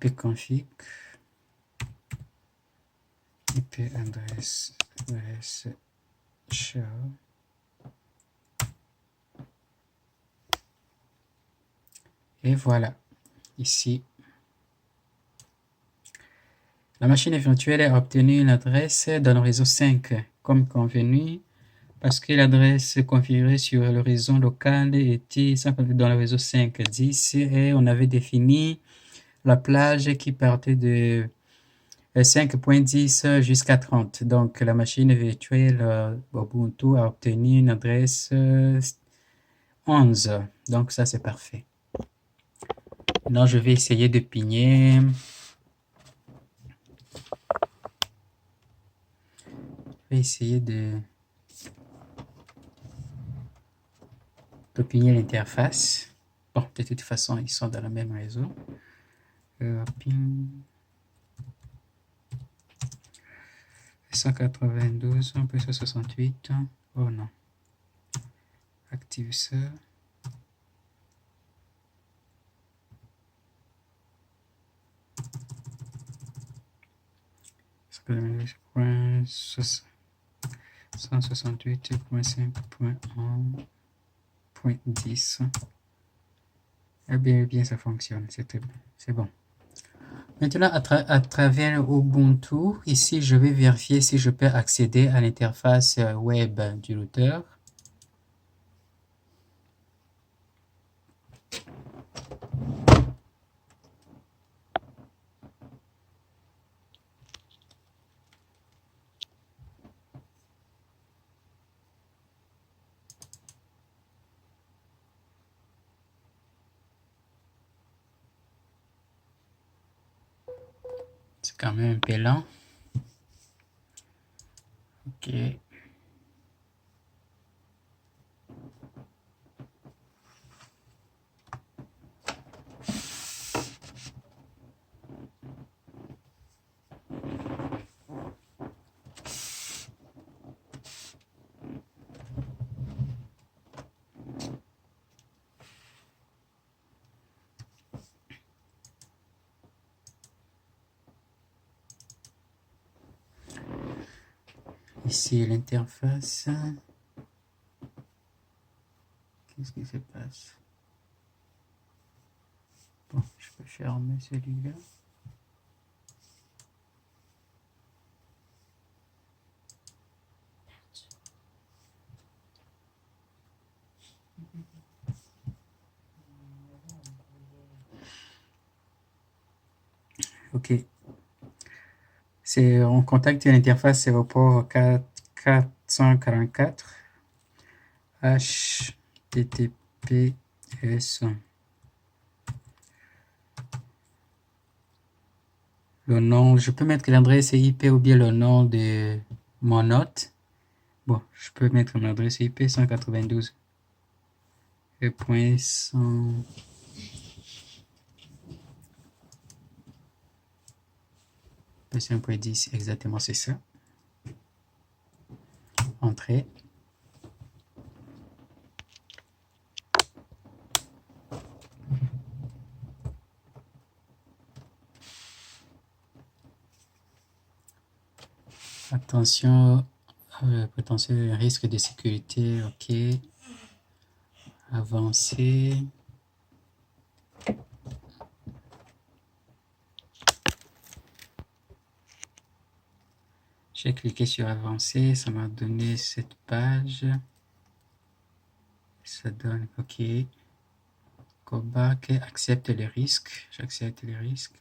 ipconfig, IP adresse show. Et voilà, ici. La machine virtuelle a obtenu une adresse dans le réseau 5, comme convenu, parce que l'adresse configurée sur le réseau local était dans le réseau 5.10 et on avait défini la plage qui partait de 5.10 jusqu'à 30. Donc la machine virtuelle Ubuntu a obtenu une adresse 11. Donc ça c'est parfait. Maintenant je vais essayer de pigner. Je vais essayer de pigner l'interface. Bon, de toute façon, ils sont dans le même réseau. Ping 192, on peut 68. Oh non. Active ça. Point 168.5.1.10. Eh bien, ça fonctionne. C'est bon. Maintenant, à travers Ubuntu, ici, je vais vérifier si je peux accéder à l'interface web du routeur. C'est quand même un peu lent. Ok. Ici, l'interface. Qu'est-ce qui se passe? Bon, je peux fermer celui-là. Ok. On contacte l'interface aéroport 444 HTTPS. Le nom, je peux mettre l'adresse IP ou bien le nom de mon hôte. Bon, je peux mettre mon adresse IP 192. Et point 100. C'est 1.10, exactement, c'est ça. Entrée. Attention, potentiel risque de sécurité, ok. Avancer. J'ai cliqué sur avancer, ça m'a donné cette page. Ça donne ok. Go back, accepte les risques. J'accepte les risques.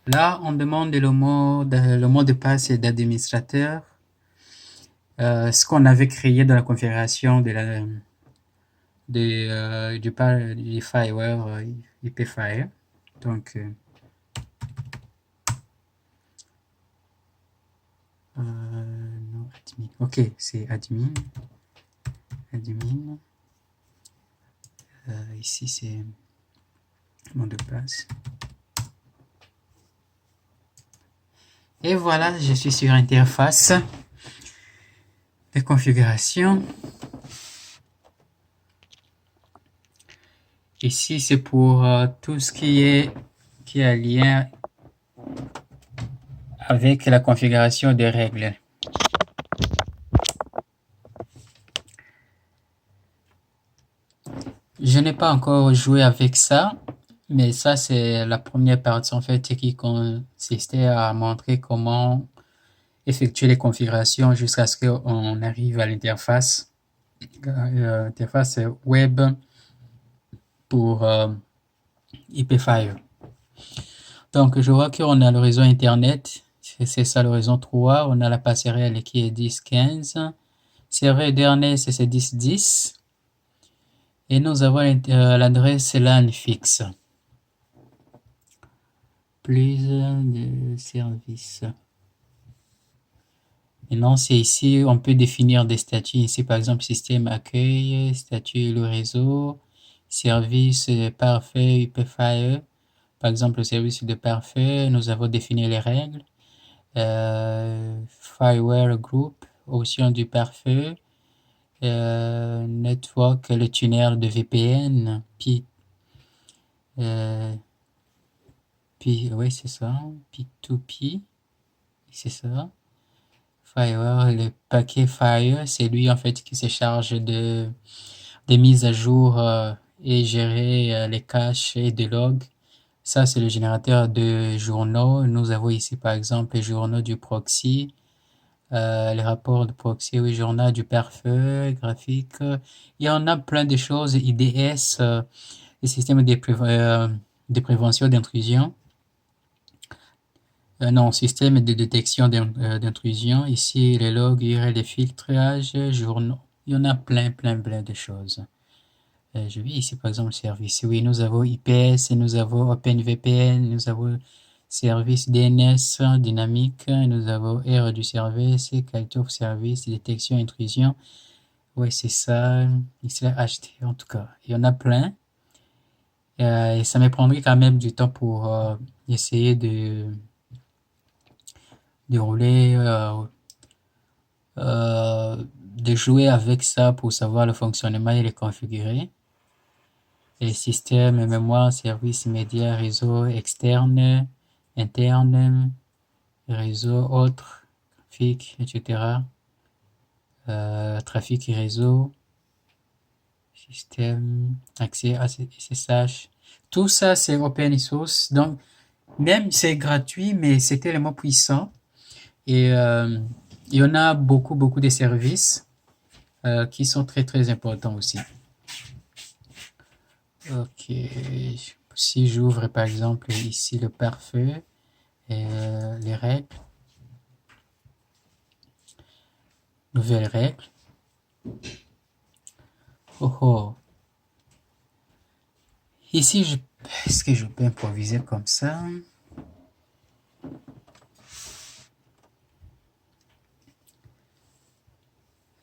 Là, on demande le mot de passe d'administrateur. Ce qu'on avait créé dans la configuration du firewall IPFire. Donc, non, admin. Ok, c'est admin. Admin. Ici, c'est mot de passe. Et voilà, je suis sur interface de configuration. Ici, c'est pour tout ce qui est lien avec la configuration des règles. Je n'ai pas encore joué avec ça, mais ça c'est la première partie en fait qui consistait à montrer comment effectuer les configurations jusqu'à ce qu'on arrive à l'interface web pour IP5. Donc je vois qu'on a le réseau internet, c'est ça le réseau 3, on a la passerelle qui est 10.15, serveur Ethernet c'est 10.10 et nous avons l'adresse LAN fixe. Plus de services. Maintenant, c'est ici, on peut définir des statuts. Ici, par exemple, système accueil, statut le réseau, service parfait UPFAE. Par exemple, le service de parfait, nous avons défini les règles. Fireware group, option du parfait. Network, le tunnel de VPN. Oui, c'est ça. P2P, c'est ça. Fireware, le paquet Fire, c'est lui en fait qui se charge des mises à jour et gérer les caches et des logs. Ça, c'est le générateur de journaux. Nous avons ici par exemple les journaux du proxy, les rapports de proxy, oui, journal du pare-feu, graphique. Il y en a plein de choses, IDS, les systèmes de prévention d'intrusion. Non, système de détection d'intrusion. Ici, les logs, URL de filtrage, journaux. Il y en a plein de choses. Je vais ici, par exemple, service. Oui, nous avons IPS, nous avons OpenVPN, nous avons service DNS dynamique, nous avons R du service, qualité of service, détection, intrusion. Oui, c'est ça. Ici, HT, en tout cas. Il y en a plein. Et ça me prendrait quand même du temps pour essayer de rouler, de jouer avec ça pour savoir le fonctionnement et les configurer. Les systèmes, mémoire, services, médias, réseau externe, interne, réseau autre, trafic, etc. Trafic et réseau, système, accès à SSH. Tout ça, c'est open source. Donc, même c'est gratuit, mais c'est tellement puissant. Et il y en a beaucoup de services qui sont très importants aussi. Ok, si j'ouvre par exemple ici le pare-feu et les règles, nouvelles règles. Oh oh. Ici, est-ce que je peux improviser comme ça?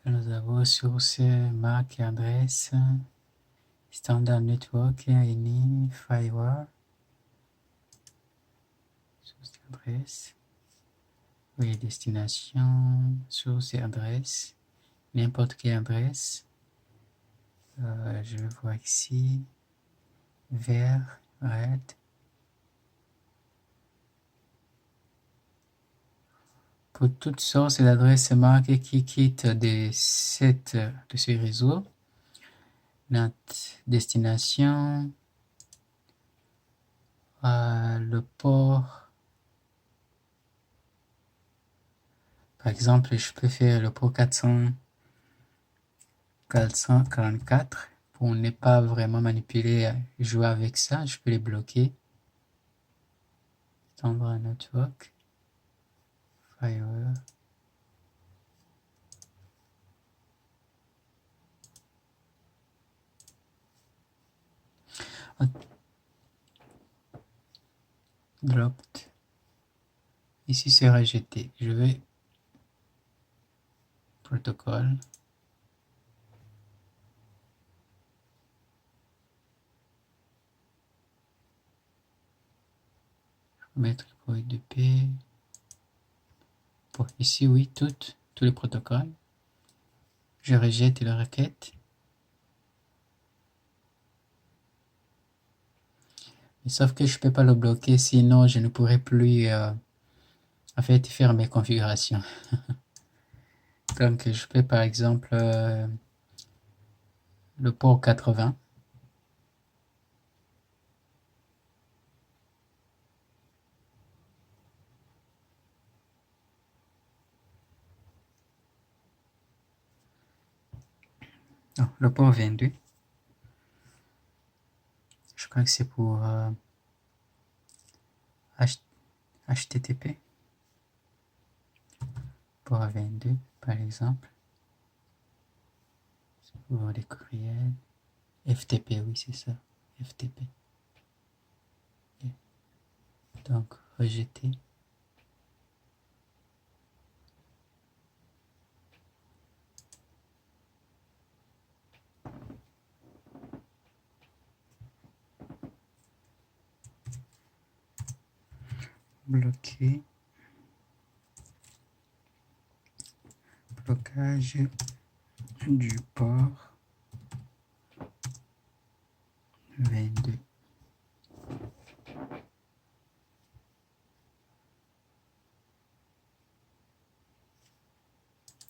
Nous avons source, marque et adresse, standard network, ini, firewall, source et adresse, oui, destination, source et adresse, n'importe quelle adresse. Je vais voir ici, vert, red. Pour toutes sortes d'adresses marques qui quittent de ce réseau, notre destination, le port. Par exemple, je peux faire le port 444 pour ne pas vraiment manipuler, jouer avec ça. Je peux les bloquer. Standard network, firewall. Dropped. Ici c'est rejeté. Je vais protocole. Mettre le port de paix. Pour ici, oui, tous les protocoles. Je rejette la requête. Mais sauf que je peux pas le bloquer, sinon je ne pourrai plus en fait, faire mes configurations. Donc, je fais par exemple le port 80. Non, le port 22. Je crois que c'est pour HTTP. Port 22, par exemple. C'est pour les courriels. FTP, oui, c'est ça. FTP. Donc, rejeter. Bloquer. Blocage du port 22.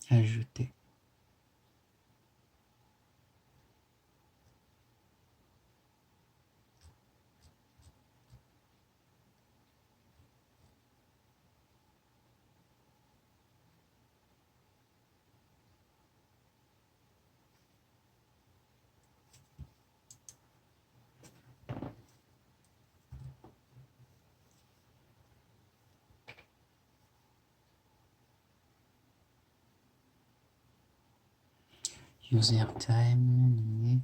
Ajouter. User time limit.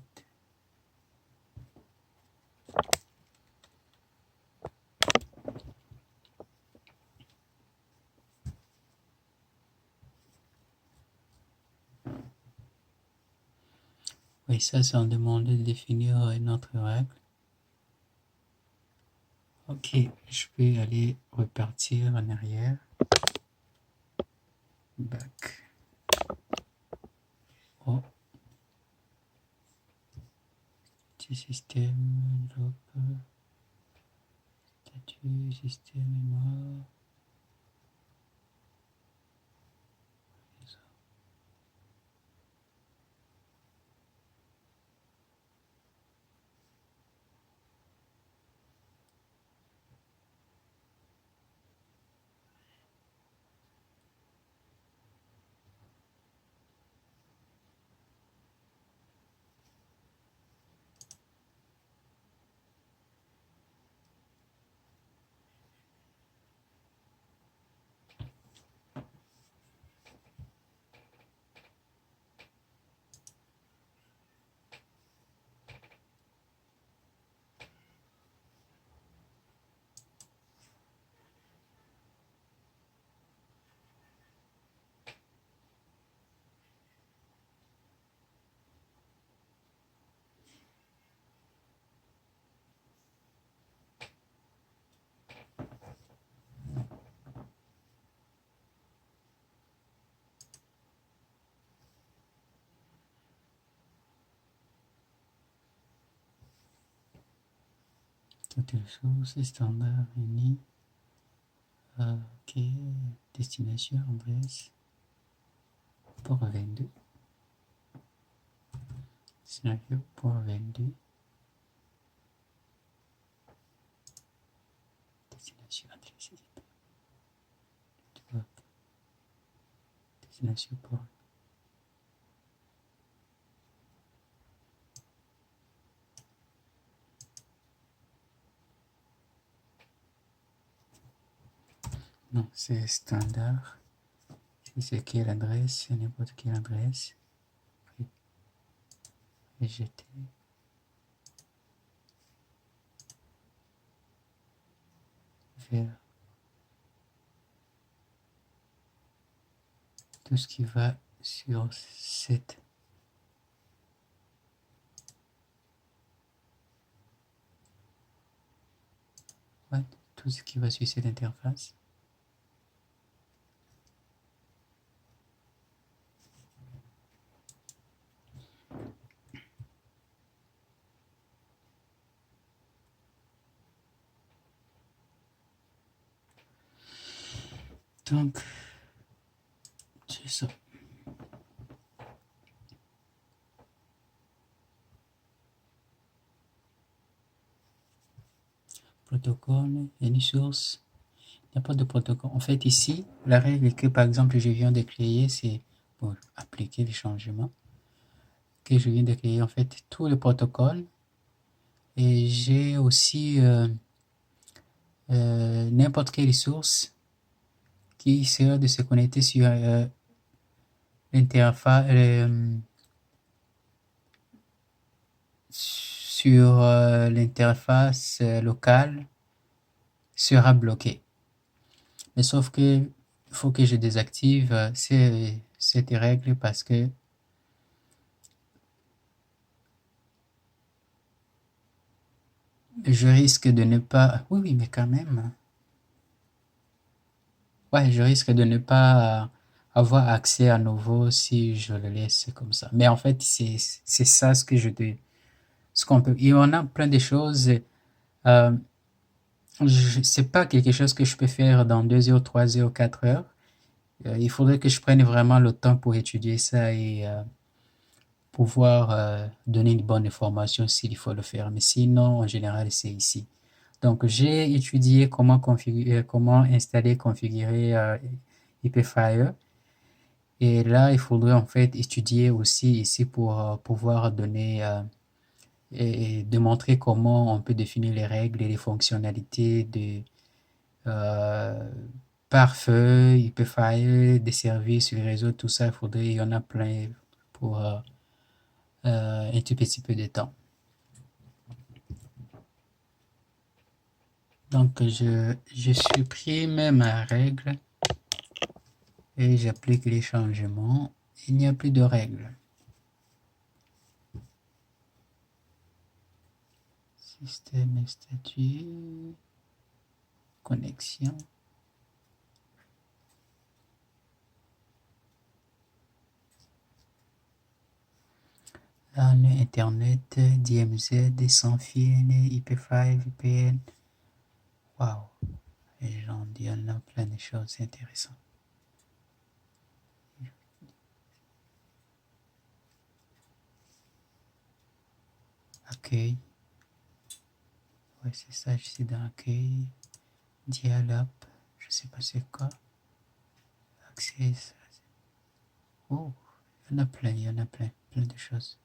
Oui, ça, c'est en demandant de définir une autre règle. Ok, je vais aller repartir en arrière. Back. Oh. Petit système, enveloppe, statut, système, mémoire. Toutes les sources, standard, uni. Ok, destination, adresse. Port 22. Scénario, port 22. Destination, adresse. Destination, port. Non, c'est standard. Si c'est quelle adresse, n'importe quelle adresse. Rejeter. Vers tout ce qui va sur cette. Ouais, tout ce qui va sur cette interface. Donc, c'est ça. Protocole, une source. Il n'y a pas de protocole. En fait, ici, la règle que, par exemple, je viens de créer, c'est pour appliquer les changements que je viens de créer, en fait, tout le protocole. Et j'ai aussi n'importe quelle source qui sert de se connecter sur l'interface, sur l'interface locale sera bloqué. Mais sauf que il faut que je désactive cette règle parce que je risque de ne pas... Oui, oui, mais quand même. Ouais, je risque de ne pas avoir accès à nouveau si je le laisse comme ça. Mais en fait, c'est ça ce que je te... Ce qu'on peut... Il y en a plein de choses. Euh, c'est pas quelque chose que je peux faire dans 2 heures, 3 heures, 4 heures. Il faudrait que je prenne vraiment le temps pour étudier ça et pouvoir donner une bonne information s'il faut le faire. Mais sinon, en général, c'est ici. Donc, j'ai étudié comment configurer, comment installer, configurer HyperFire. Et là, il faudrait en fait étudier aussi ici pour pouvoir donner et démontrer comment on peut définir les règles et les fonctionnalités de euh, pare-feu, HyperFire, des services sur les réseaux, tout ça, il y en a plein pour un tout petit peu de temps. Donc, je supprime ma règle et j'applique les changements. Il n'y a plus de règle. Système et statut, connexion. LAN, Internet, DMZ, sans fil, IP5, VPN. Waouh! Et j'en dis, il y en a plein de choses intéressantes. Accueil. Ouais, c'est ça, je suis dans accueil. Dial-up, je sais pas c'est quoi. Access. Oh, il y en a plein, il y en a plein, plein de choses.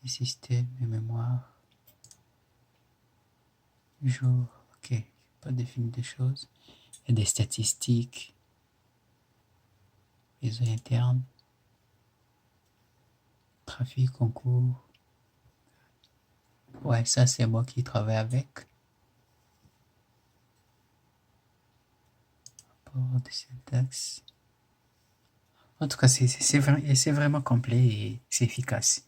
Les systèmes et mémoire. Jour, ok, pas défini des choses. Il y a des statistiques. Réseau interne. Trafic, concours. Ouais, ça c'est moi qui travaille avec. Rapport de syntaxe. En tout cas, c'est vraiment complet et c'est efficace.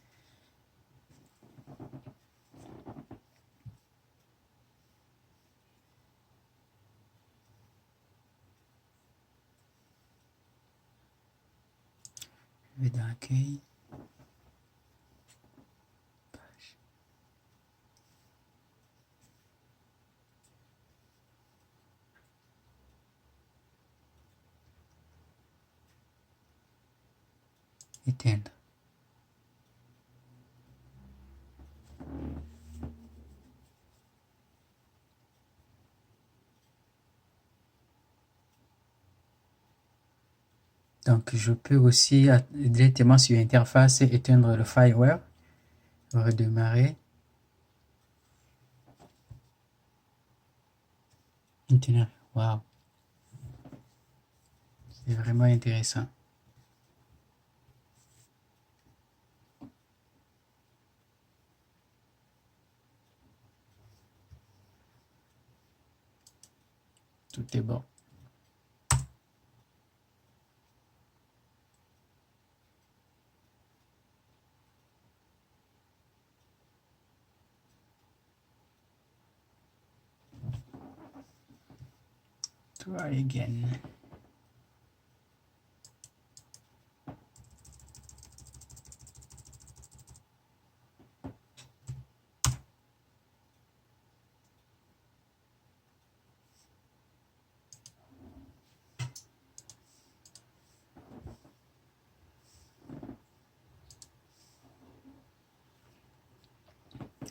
Je vais dans accueil. Page. Éteindre. Donc, je peux aussi directement sur l'interface éteindre le firewall, redémarrer. Maintenant, waouh, c'est vraiment intéressant. Tout est bon. Try again.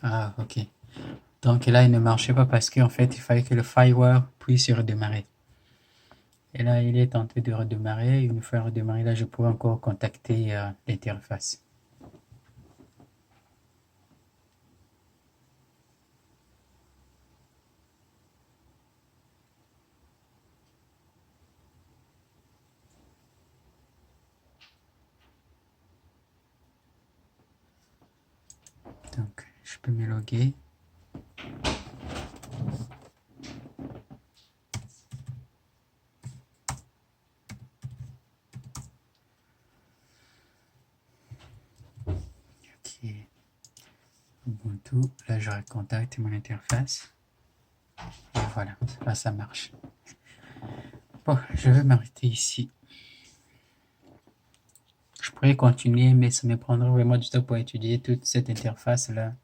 Ah, ok. Donc là, il ne marchait pas parce qu'en fait, il fallait que le firewall puisse redémarrer. Et là, il est tenté de redémarrer. Une fois redémarré, là, je pourrais encore contacter l'interface. Donc, je peux me loguer. Ok. Ubuntu. Là, je recontacte mon interface. Et voilà, là, ça marche. Bon, je vais m'arrêter ici. Je pourrais continuer, mais ça me prendrait vraiment du temps pour étudier toute cette interface-là.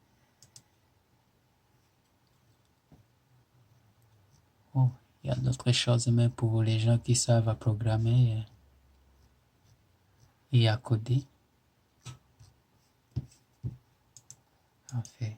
Oh, il y a d'autres choses, même pour les gens qui savent à programmer et à coder. En fait.